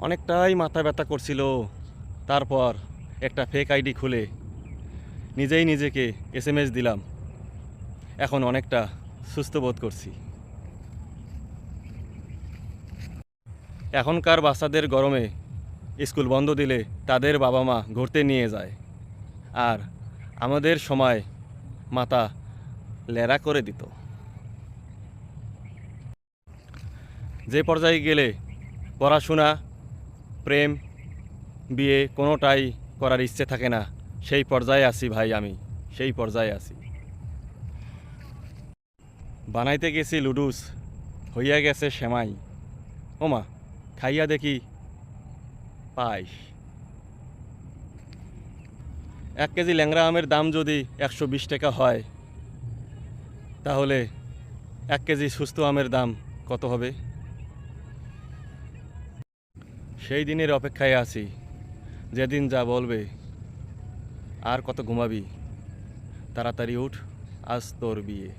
অনেকটাই মাথা ব্যথা করছিল। তারপর একটা ফেক আইডি খুলে নিজেই নিজেকে এসএমএস দিলাম। এখন অনেকটা সুস্থ বোধ করছি। এখনকার বাচ্চাদের গরমে স্কুল বন্ধ দিলে তাদের বাবা মা ঘুরতে নিয়ে যায়, আর আমাদের সময় মাথা লেরা করে দিত। যে পর্যায়ে গেলে পড়াশোনা, প্রেম, বিয়ে কোনোটাই করার ইচ্ছে থাকে না, সেই পর্যায়ে আছি ভাই। আমি সেই পর্যায়ে আছি। বানাইতে গেছি লুডুস, হইয়া গেছে সেমাই। ওমা, খাইয়া দেখি পায়েস। 1 কেজি ল্যাংড়া আমের দাম যদি 120 টাকা হয়, তাহলে 1 কেজি সুস্থ আমের দাম কত হবে? সেই দিনের অপেক্ষায় আছি, যেদিন যা বলবে। আর কত ঘুমাবি? তাড়াতাড়ি উঠ, আজ তোর বিয়ে।